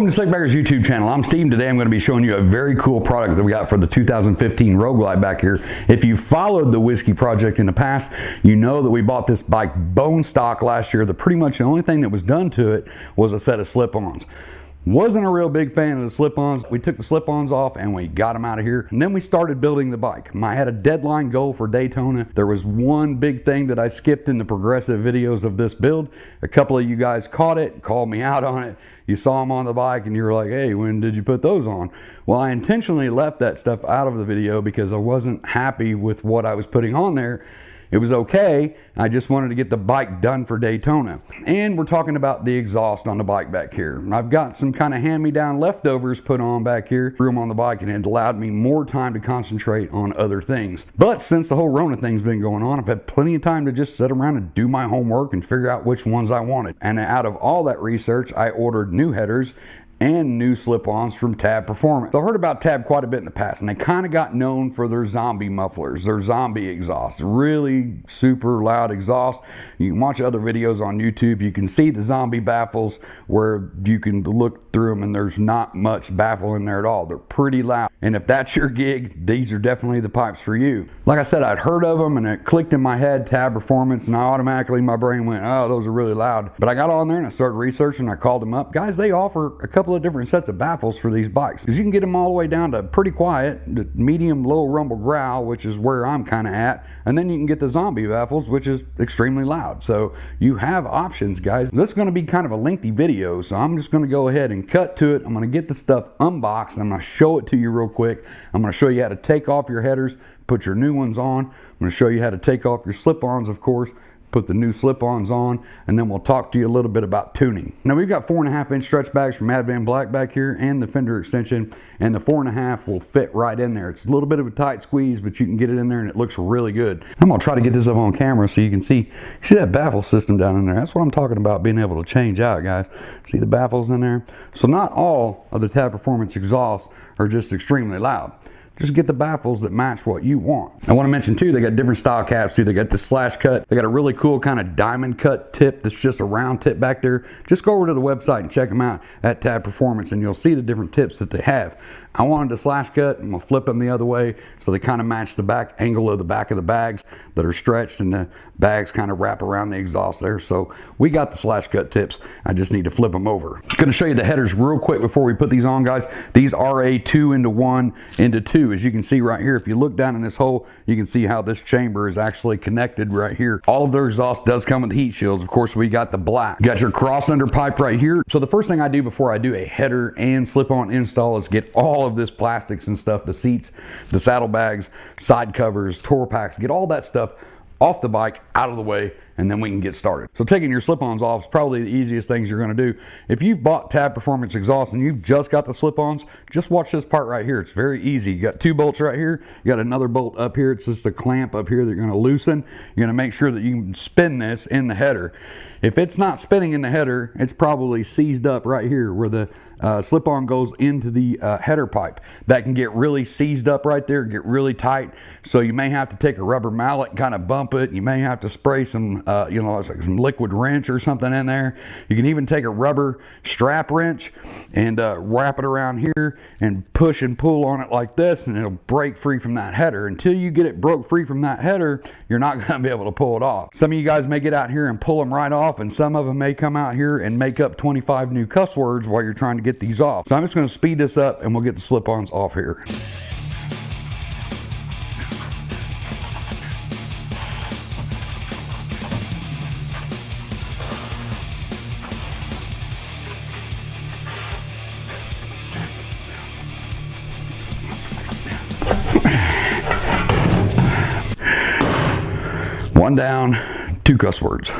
Welcome to Sikbaggers YouTube channel. I'm Steve, and today I'm going to be showing you a very cool product that we got for the 2015 Road Glide back here. If you followed the Whiskey project in the past, you know that we bought this bike bone stock last year. Pretty much the only thing that was done to it was a set of slip-ons. Wasn't a real big fan of the slip-ons. We took the slip-ons off and we got them out of here, and then we started building the bike. I had a deadline goal for Daytona. There was one big thing that I skipped in the progressive videos of this build. A couple of you guys caught it, called me out on it. You saw them on the bike and you were like, hey, when did you put those on? Well, I intentionally left that stuff out of the video because I wasn't happy with what I was putting on there. It was okay, I just wanted to get the bike done for Daytona. And we're talking about the exhaust on the bike back here. I've got some kind of hand-me-down leftovers put on back here, threw them on the bike, and it allowed me more time to concentrate on other things. But since the whole Rona thing's been going on, I've had plenty of time to just sit around and do my homework and figure out which ones I wanted. And out of all that research, I ordered new headers and new slip-ons from Tab Performance. I heard about Tab quite a bit in the past, and they kind of got known for their zombie mufflers, their zombie exhaust, really super loud exhaust. You can watch other videos on YouTube. You can see the zombie baffles where you can look through them and there's not much baffle in there at all. They're pretty loud. And if that's your gig, these are definitely the pipes for you. Like I said, I'd heard of them and it clicked in my head, Tab Performance, and automatically my brain went, oh, those are really loud. But I got on there and I started researching. I called them up. Guys, they offer a couple of different sets of baffles for these bikes, because you can get them all the way down to pretty quiet, medium, low rumble growl, which is where I'm kind of at, and then you can get the zombie baffles, which is extremely loud. So you have options, guys. This is going to be kind of a lengthy video, so I'm just going to go ahead and cut to it. I'm going to get the stuff unboxed. I'm going to show it to you real quick. I'm going to show you how to take off your headers, put your new ones on. I'm going to show you how to take off your slip-ons, of course, put the new slip-ons on, and then we'll talk to you a little bit about tuning. Now we've got 4.5-inch stretch bags from Advan Black back here and the fender extension, and the 4.5 will fit right in there. It's a little bit of a tight squeeze, but you can get it in there and it looks really good. I'm gonna try to get this up on camera so you can see that baffle system down in there. That's what I'm talking about, being able to change out, guys. See the baffles in there? So not all of the Tab Performance exhausts are just extremely loud. Just get the baffles that match what you want. I want to mention too, they got different style caps too. They got the slash cut. They got a really cool kind of diamond cut tip that's just a round tip back there. Just go over to the website and check them out at Tab Performance and you'll see the different tips that they have. I wanted to slash cut, and we'll flip them the other way so they kind of match the back angle of the back of the bags that are stretched, and the bags kind of wrap around the exhaust there. So we got the slash cut tips. I just need to flip them over. I'm going to show you the headers real quick before we put these on, guys. These are a 2 into 1 into 2. As you can see right here, if you look down in this hole, you can see how this chamber is actually connected right here. All of their exhaust does come with heat shields. Of course, we got the black. You got your cross under pipe right here. So the first thing I do before I do a header and slip-on install is get all of this plastics and stuff, the seats, the saddlebags, side covers, tour packs, get all that stuff off the bike, out of the way, and then we can get started. So taking your slip-ons off is probably the easiest things you're going to do. If you've bought Tab Performance exhaust and you've just got the slip-ons, just watch this part right here. It's very easy. You got 2 bolts right here. You got another bolt up here. It's just a clamp up here that you're going to loosen. You're going to make sure that you can spin this in the header. If it's not spinning in the header, it's probably seized up right here where the slip-on goes into the header pipe. That can get really seized up right there, get really tight. So you may have to take a rubber mallet and kind of bump it. You may have to spray some, it's like some liquid wrench or something in there. You can even take a rubber strap wrench and wrap it around here and push and pull on it like this, and it'll break free from that header. Until you get it broke free from that header, you're not going to be able to pull it off. Some of you guys may get out here and pull them right off, and some of them may come out here and make up 25 new cuss words while you're trying to get these off. So I'm just going to speed this up and we'll get the slip-ons off here. One down, 2 cuss words.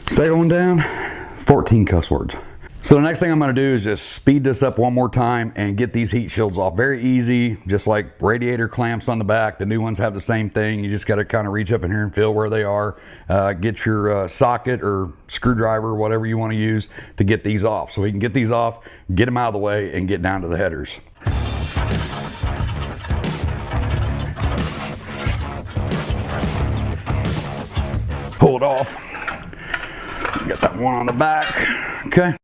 Second one down, 14 cuss words. So the next thing I'm going to do is just speed this up one more time and get these heat shields off. Very easy, just like radiator clamps on the back. The new ones have the same thing. You just got to kind of reach up in here and feel where they are. Get your socket or screwdriver, whatever you want to use to get these off. So we can get these off, get them out of the way, and get down to the headers. pull it off. Got that one on the back. Okay.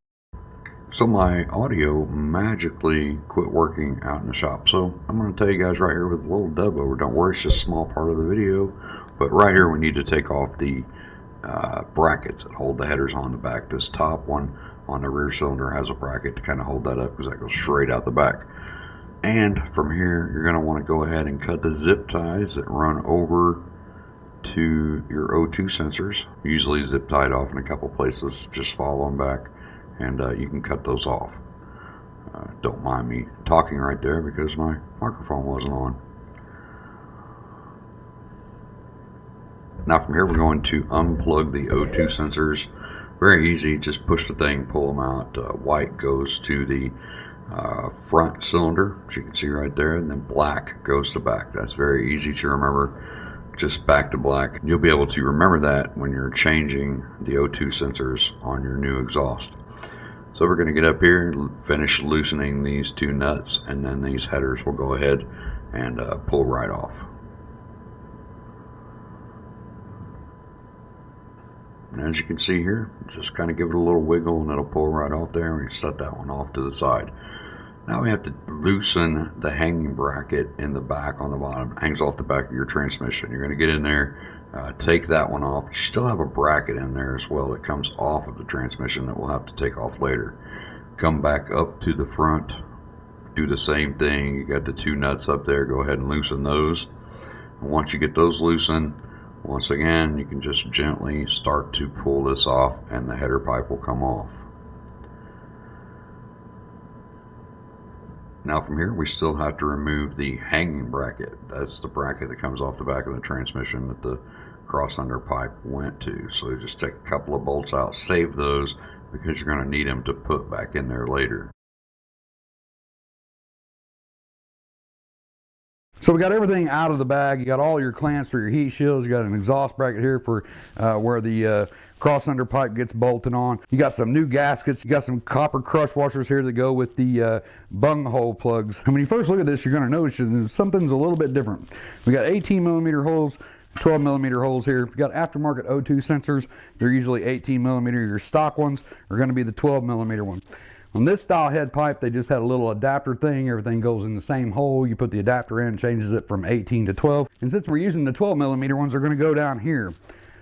So my audio magically quit working out in the shop. So I'm going to tell you guys right here with a little dub over. Don't worry, it's just a small part of the video. But right here we need to take off the brackets that hold the headers on the back. This top one on the rear cylinder has a bracket to kind of hold that up because that goes straight out the back. And from here you're going to want to go ahead and cut the zip ties that run over to your O2 sensors. Usually zip tied off in a couple places. Just follow them back and you can cut those off. Don't mind me talking right there because my microphone wasn't on. Now from here we're going to unplug the O2 sensors. Very easy, just push the thing, pull them out. White goes to the front cylinder, which you can see right there, and then black goes to back. That's very easy to remember. Just back to black. You'll be able to remember that when you're changing the O2 sensors on your new exhaust. So we're going to get up here and finish loosening these two nuts, and then these headers will go ahead and pull right off. And as you can see here, just kind of give it a little wiggle and it'll pull right off there. We can set that one off to the side. Now we have to loosen the hanging bracket in the back on the bottom. It hangs off the back of your transmission. You're going to get in there, take that one off. You still have a bracket in there as well that comes off of the transmission that we'll have to take off later. Come back up to the front, do the same thing. You got the two nuts up there. Go ahead and loosen those. And once you get those loosened, once again, you can just gently start to pull this off and the header pipe will come off. Now from here, we still have to remove the hanging bracket. That's the bracket that comes off the back of the transmission that the cross-under pipe went to. So you just take a couple of bolts out, save those because you're going to need them to put back in there later. So we got everything out of the bag. You got all your clamps for your heat shields. You got an exhaust bracket here for where the cross-under pipe gets bolted on. You got some new gaskets. You got some copper crush washers here that go with the bung hole plugs. And when you first look at this, you're going to notice something's a little bit different. We got 18mm holes, 12mm holes here. We got aftermarket O2 sensors. They're usually 18mm. Your stock ones are going to be the 12mm one. On this style head pipe, they just had a little adapter thing. Everything goes in the same hole. You put the adapter in, changes it from 18 to 12. And since we're using the 12mm ones, they're going to go down here.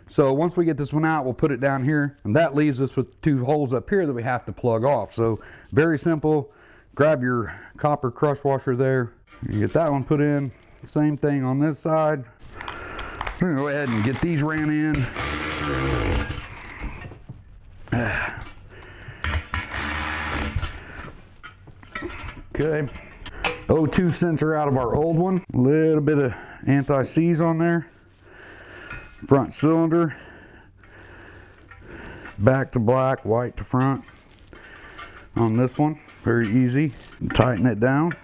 So once we get this one out, we'll put it down here. And that leaves us with two holes up here that we have to plug off. So very simple. Grab your copper crush washer there. You get that one put in. Same thing on this side. We're going to go ahead and get these ran in. Okay, O2 sensor out of our old one. A little bit of anti-seize on there. Front cylinder. Back to black, white to front. On this one, very easy. Tighten it down.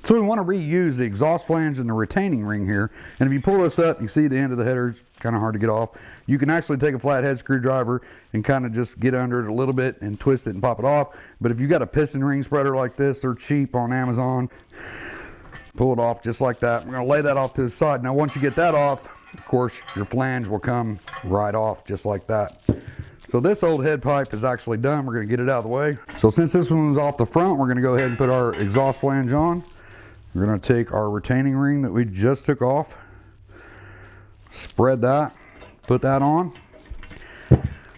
So we want to reuse the exhaust flange and the retaining ring here. And if you pull this up, you see the end of the header. It's kind of hard to get off. You can actually take a flathead screwdriver and kind of just get under it a little bit and twist it and pop it off. But if you got a piston ring spreader like this, they're cheap on Amazon. Pull it off just like that. We're going to lay that off to the side. Now once you get that off, of course, your flange will come right off just like that. So this old head pipe is actually done. We're going to get it out of the way. So since this one was off the front, we're going to go ahead and put our exhaust flange on. We're going to take our retaining ring that we just took off, spread that, put that on.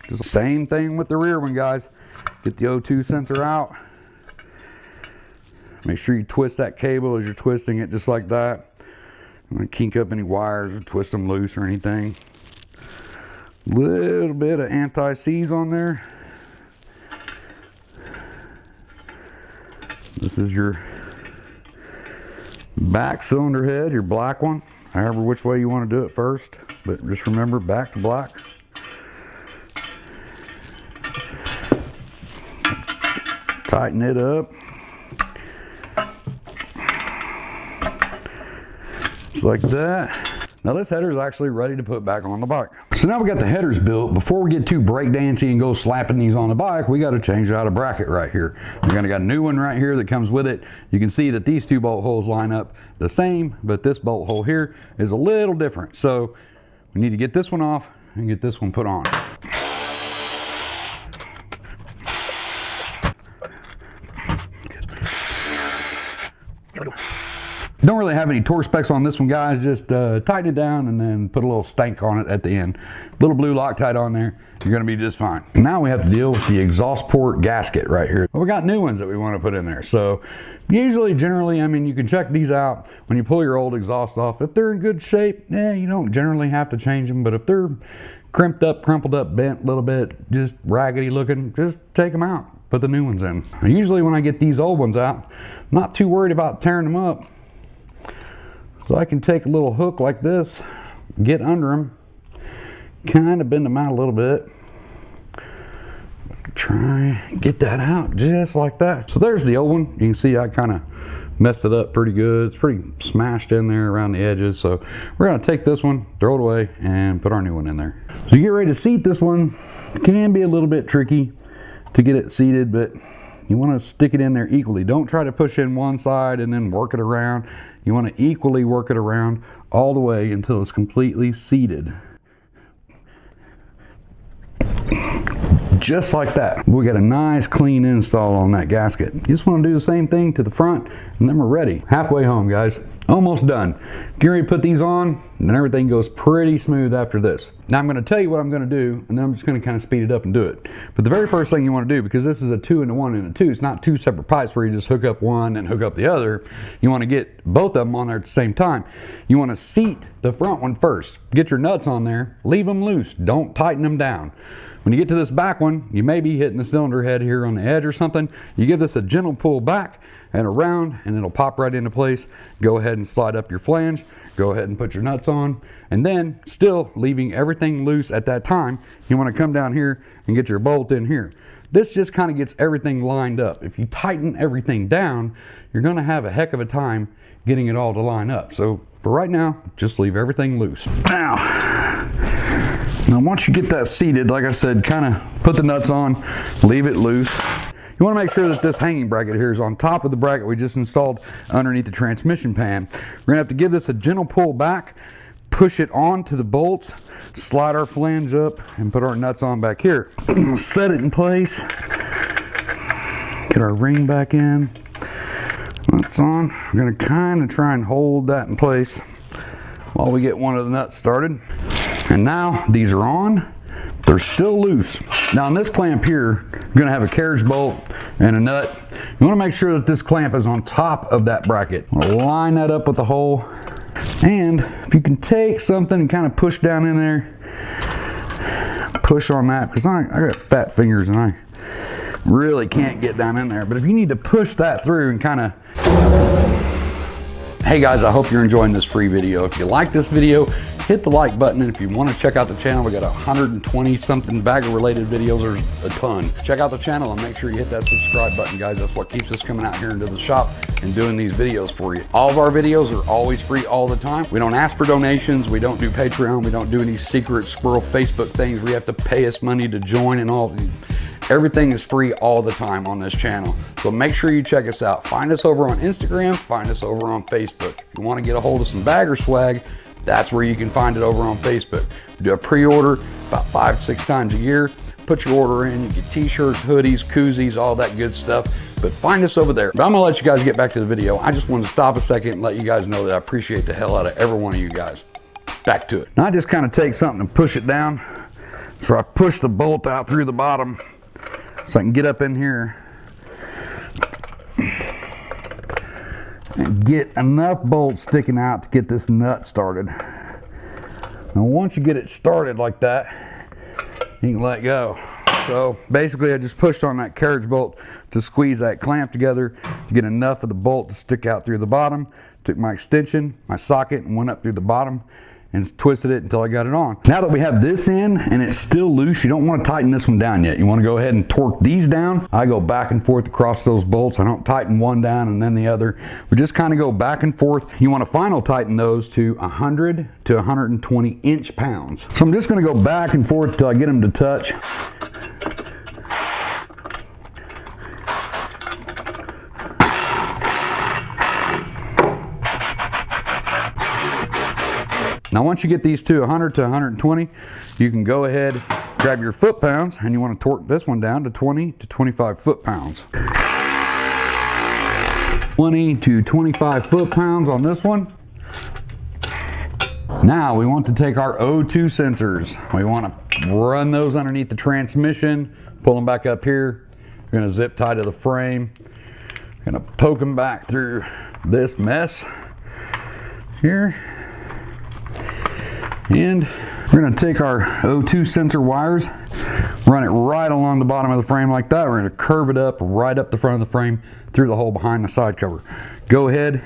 Just the same thing with the rear one, guys. Get the O2 sensor out. Make sure you twist that cable as you're twisting it, just like that. I'm going to kink up any wires or twist them loose or anything. Little bit of anti-seize on there. This is your back cylinder head, your black one, however which way you want to do it first, but just remember back to black. Tighten it up just like that. Now this header is actually ready to put back on the bike. So now we got the headers built. Before we get too breakdancey and go slapping these on the bike, we got to change out a bracket right here. We're gonna got a new one right here that comes with it. You can see that these two bolt holes line up the same, but this bolt hole here is a little different. So we need to get this one off and get this one put on. Don't really have any torque specs on this one, guys. Just tighten it down and then put a little stank on it at the end. Little blue Loctite on there. You're gonna be just fine. Now we have to deal with the exhaust port gasket right here. Well, we got new ones that we want to put in there. So usually, generally, I mean, you can check these out when you pull your old exhaust off. If they're in good shape, you don't generally have to change them. But if they're crimped up, crumpled up, bent a little bit, just raggedy looking, just take them out. Put the new ones in. Usually when I get these old ones out, I'm not too worried about tearing them up. So I can take a little hook like this, get under them, kind of bend them out a little bit. Try and get that out just like that. So there's the old one. You can see I kind of messed it up pretty good. It's pretty smashed in there around the edges. So we're gonna take this one, throw it away, and put our new one in there. So you get ready to seat this one. It can be a little bit tricky to get it seated, but you want to stick it in there equally. Don't try to push in one side and then work it around. You want to equally work it around all the way until it's completely seated. Just like that. We got a nice clean install on that gasket. You just want to do the same thing to the front, and then we're ready. Halfway home, guys. Almost done. Get ready to put these on, and then everything goes pretty smooth after this. Now I'm going to tell you what I'm going to do, and then I'm just going to kind of speed it up and do it. But the very first thing you want to do, because this is a 2 into 1 into 2, it's not two separate pipes where you just hook up one and hook up the other. You want to get both of them on there at the same time. You want to seat the front one first. Get your nuts on there, leave them loose, don't tighten them down. When you get to this back one, you may be hitting the cylinder head here on the edge or something. You give this a gentle pull back and around, and it'll pop right into place. Go ahead and slide up your flange. Go ahead and put your nuts on. And then, still leaving everything loose at that time, you want to come down here and get your bolt in here. This just kind of gets everything lined up. If you tighten everything down, you're going to have a heck of a time getting it all to line up. So for right now, just leave everything loose. Now once you get that seated, like I said, kind of put the nuts on, leave it loose. You want to make sure that this hanging bracket here is on top of the bracket we just installed underneath the transmission pan. We're going to have to give this a gentle pull back, push it onto the bolts, slide our flange up, and put our nuts on back here. Set it in place, get our ring back in, nuts on. We're going to kind of try and hold that in place while we get one of the nuts started. And now these are on, they're still loose. Now on this clamp here, you're gonna have a carriage bolt and a nut. You wanna make sure that this clamp is on top of that bracket. Line that up with the hole. And if you can take something and kind of push down in there, push on that, because I got fat fingers and I really can't get down in there. But if you need to push that through and kind of, hey guys, I hope you're enjoying this free video. If you like this video, hit the like button, and if you want to check out the channel, we got 120 something bagger related videos. There's a ton. Check out the channel and make sure you hit that subscribe button, guys. That's what keeps us coming out here into the shop and doing these videos for you. All of our videos are always free all the time. We don't ask for donations. We don't do Patreon. We don't do any secret squirrel Facebook things where you have to pay us money to join and all. Everything is free all the time on this channel. So make sure you check us out. Find us over on Instagram, find us over on Facebook. If you want to get a hold of some bagger swag, that's where you can find it over on Facebook. We do a pre-order about 5 to 6 times a year. Put your order in, you get t-shirts, hoodies, koozies, all that good stuff. But find us over there. But I'm gonna let you guys get back to the video. I just wanted to stop a second and let you guys know that I appreciate the hell out of every one of you guys. Back to it. Now I just kind of take something and push it down. So I push the bolt out through the bottom so I can get up in here and get enough bolts sticking out to get this nut started. Now once you get it started like that, you can let go. So basically I just pushed on that carriage bolt to squeeze that clamp together to get enough of the bolt to stick out through the bottom. Took my extension, my socket, and went up through the bottom and twisted it until I got it on. Now that we have this in and it's still loose, you don't want to tighten this one down yet. You want to go ahead and torque these down. I go back and forth across those bolts. I don't tighten one down and then the other. We just kind of go back and forth. You want to final tighten those to 100 to 120 inch-pounds. So I'm just going to go back and forth till I get them to touch. Now once you get these to 100 to 120, you can go ahead, grab your foot-pounds, and you want to torque this one down to 20 to 25 foot-pounds. 20 to 25 foot-pounds on this one. Now we want to take our O2 sensors. We want to run those underneath the transmission, pull them back up here. We're going to zip tie to the frame. We're going to poke them back through this mess here. And we're going to take our O2 sensor wires, run it right along the bottom of the frame like that. We're going to curve it up right up the front of the frame through the hole behind the side cover. Go ahead,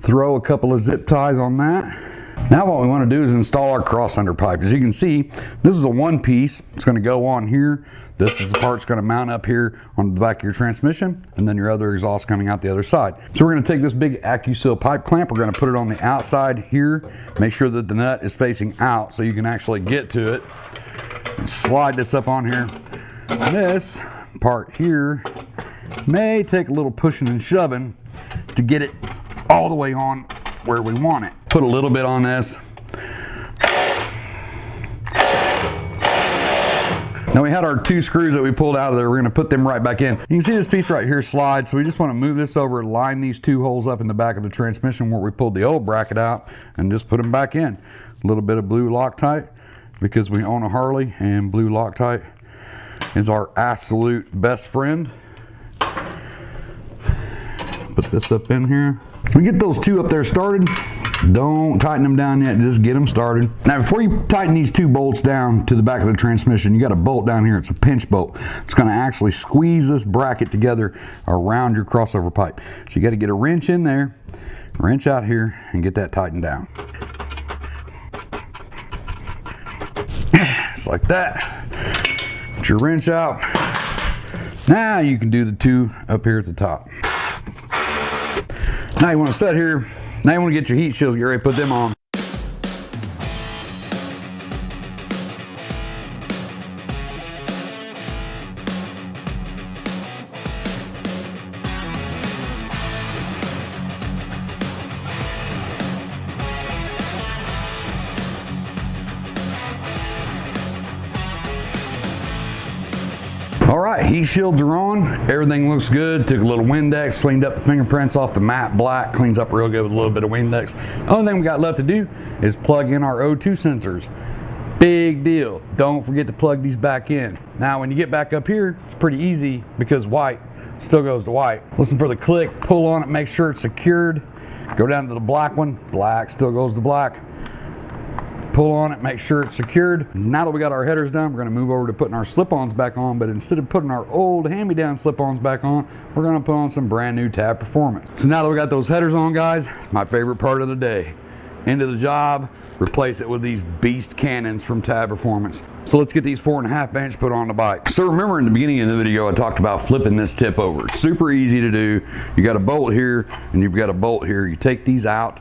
throw a couple of zip ties on that. Now what we want to do is install our cross under pipe. As you can see, this is a one piece. It's going to go on here. This is the part that's going to mount up here on the back of your transmission, and then your other exhaust coming out the other side. So we're going to take this big AccuSeal pipe clamp. We're going to put it on the outside here. Make sure that the nut is facing out so you can actually get to it. And slide this up on here. This part here may take a little pushing and shoving to get it all the way on where we want it. Put a little bit on this. Now we had our two screws that we pulled out of there. We're going to put them right back in. You can see this piece right here slide, so we just want to move this over, line these two holes up in the back of the transmission where we pulled the old bracket out, and just put them back in. A little bit of blue Loctite because we own a Harley, and blue Loctite is our absolute best friend. Put this up in here. So we get those two up there started. Don't tighten them down yet, just get them started. Now before you tighten these two bolts down to the back of the transmission, you got a bolt down here. It's a pinch bolt. It's going to actually squeeze this bracket together around your crossover pipe. So you got to get a wrench in there, wrench out here, and get that tightened down. Just like that. Get your wrench out. Now you can do the two up here at the top. Now you want to set here. Now you want to get your heat shields, get ready to put them on. All right, heat shields are on. Everything looks good. Took a little Windex, cleaned up the fingerprints off the matte black, cleans up real good with a little bit of Windex. Only thing we got left to do is plug in our O2 sensors. Big deal. Don't forget to plug these back in. Now, when you get back up here, it's pretty easy because white still goes to white. Listen for the click, pull on it, make sure it's secured. Go down to the black one, black still goes to black. Pull on it, make sure it's secured. Now that we got our headers done, we're going to move over to putting our slip-ons back on, but instead of putting our old hand-me-down slip-ons back on, we're going to put on some brand new Tab Performance. So now that we got those headers on, guys, my favorite part of the day. End of the job, replace it with these beast cannons from Tab Performance. So let's get these 4.5 inch put on the bike. So remember in the beginning of the video, I talked about flipping this tip over. It's super easy to do. You got a bolt here and you've got a bolt here. You take these out,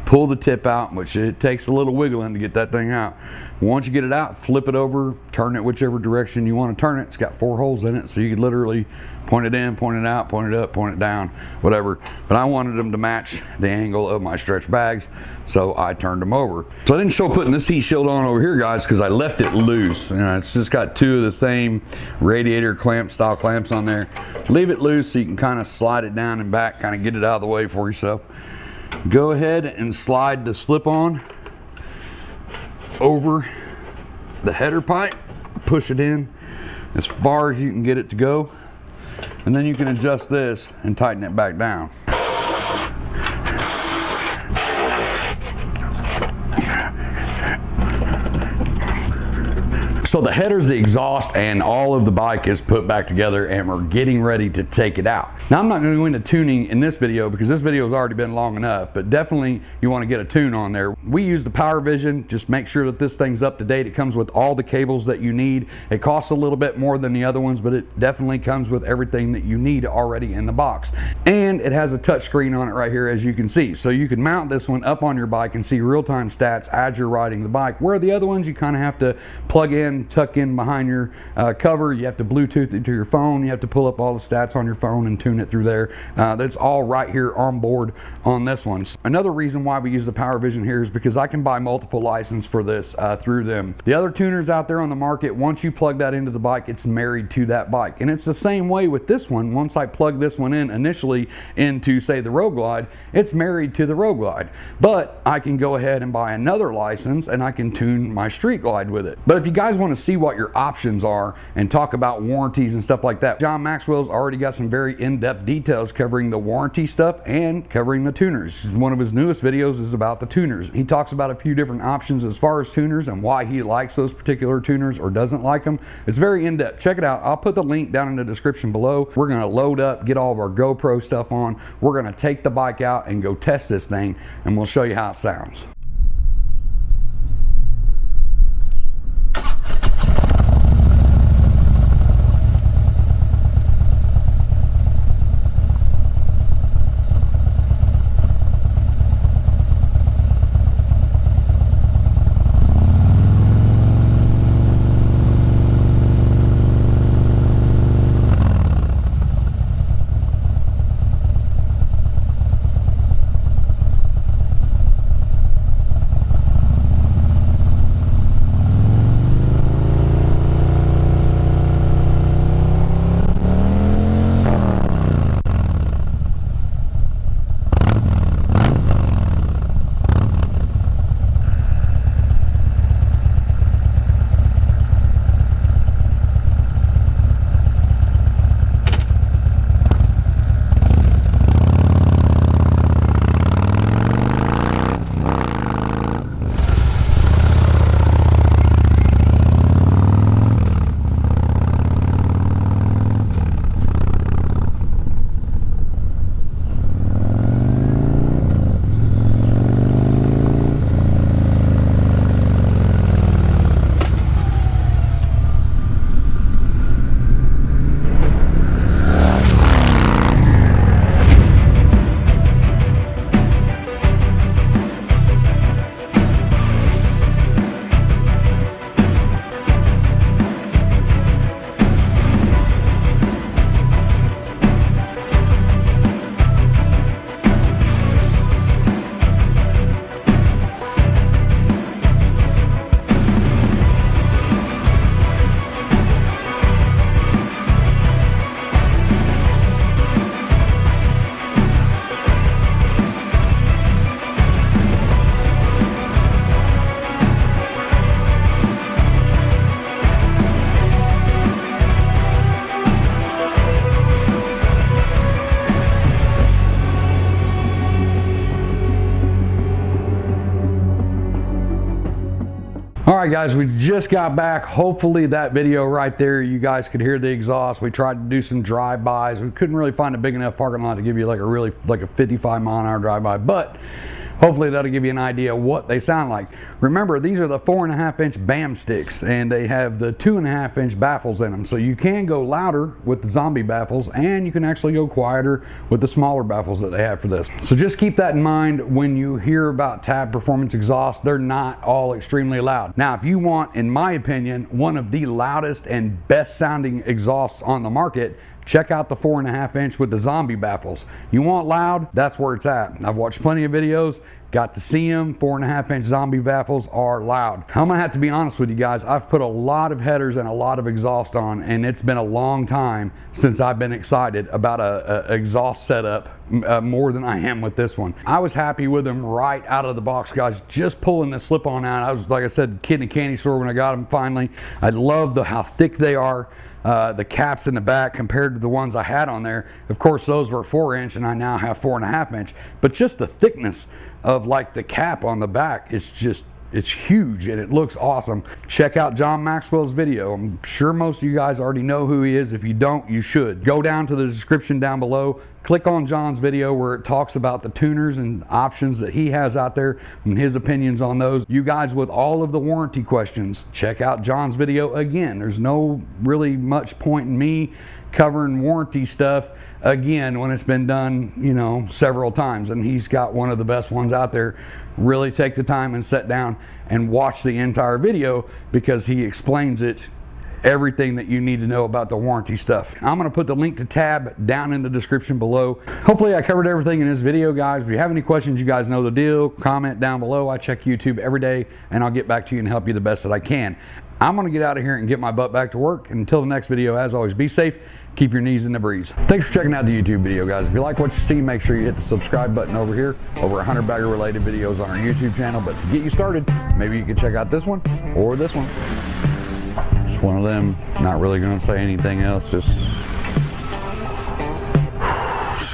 pull the tip out, which it takes a little wiggling to get that thing out. Once you get it out, flip it over, turn it whichever direction you want to turn it. It's got 4 holes in it, so you could literally point it in, point it out, point it up, point it down, whatever. But I wanted them to match the angle of my stretch bags, so I turned them over. So I didn't show putting this heat shield on over here, guys, because I left it loose. You know, it's just got 2 of the same radiator clamp style clamps on there. Leave it loose so you can kind of slide it down and back, kind of get it out of the way for yourself. Go ahead and slide the slip-on over the header pipe, push it in as far as you can get it to go, and then you can adjust this and tighten it back down. So the headers, the exhaust, and all of the bike is put back together, and we're getting ready to take it out. Now I'm not going to go into tuning in this video because this video has already been long enough, but definitely you want to get a tune on there. We use the Power Vision. Just make sure that this thing's up to date. It comes with all the cables that you need. It costs a little bit more than the other ones, but it definitely comes with everything that you need already in the box. And it has a touch screen on it right here, as you can see. So you can mount this one up on your bike and see real-time stats as you're riding the bike, where the other ones you kind of have to plug in in, tuck in behind your cover. You have to Bluetooth it to your phone. You have to pull up all the stats on your phone and tune it through there. That's all right here on board on this one. Another reason why we use the Power Vision here is because I can buy multiple licenses for this through them. The other tuners out there on the market, once you plug that into the bike, it's married to that bike. And it's the same way with this one. Once I plug this one in initially into, say, the Road Glide, it's married to the Road Glide. But I can go ahead and buy another license and I can tune my Street Glide with it. But if you guys want to see what your options are and talk about warranties and stuff like that, John Maxwell's already got some very in-depth details covering the warranty stuff and covering the tuners. One of his newest videos is about the tuners. He talks about a few different options as far as tuners and why he likes those particular tuners or doesn't like them. It's very in-depth. Check it out. I'll put the link down in the description below. We're going to load up, get all of our GoPro stuff on. We're going to take the bike out and go test this thing, and we'll show you how it sounds. All right, guys, we just got back. Hopefully that video right there, you guys could hear the exhaust. We tried to do some drive-bys. We couldn't really find a big enough parking lot to give you like a 55-mile-an-hour drive-by, but hopefully that'll give you an idea of what they sound like. Remember, these are the 4.5-inch BAM sticks, and they have the 2.5-inch baffles in them. So you can go louder with the zombie baffles, and you can actually go quieter with the smaller baffles that they have for this. So just keep that in mind when you hear about Tab Performance exhaust. They're not all extremely loud. Now, if you want, in my opinion, one of the loudest and best sounding exhausts on the market, check out the 4.5-inch with the zombie baffles. You want loud? That's where it's at. I've watched plenty of videos, got to see them. 4.5-inch zombie baffles are loud. I'm gonna have to be honest with you guys. I've put a lot of headers and a lot of exhaust on, and it's been a long time since I've been excited about a exhaust setup more than I am with this one. I was happy with them right out of the box, guys. Just pulling the slip-on out, I was, like I said, kid in a candy store when I got them finally. I love how thick they are. The caps in the back compared to the ones I had on there. Of course, those were 4-inch and I now have 4.5-inch, but just the thickness of like the cap on the back is just, it's huge and it looks awesome. Check out John Maxwell's video. I'm sure most of you guys already know who he is. If you don't, you should. Go down to the description down below, click on John's video where it talks about the tuners and options that he has out there and his opinions on those. You guys with all of the warranty questions, check out John's video again. There's no really much point in me covering warranty stuff again when it's been done, you know, several times, and he's got one of the best ones out there. Really take the time and sit down and watch the entire video because he explains it, everything that you need to know about the warranty stuff. I'm going to put the link to tab down in the description below. Hopefully I covered everything in this video, guys. If you have any questions, you guys know the deal. Comment down below. I check YouTube every day and I'll get back to you and help you the best that I can. I'm going to get out of here and get my butt back to work. And until the next video, as always, be safe. Keep your knees in the breeze. Thanks for checking out the YouTube video, guys. If you like what you see, make sure you hit the subscribe button over here. Over 100 bagger related videos on our YouTube channel. But to get you started, maybe you can check out this one or this one. Just one of them. Not really going to say anything else. Just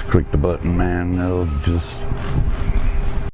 click the button, man. It'll just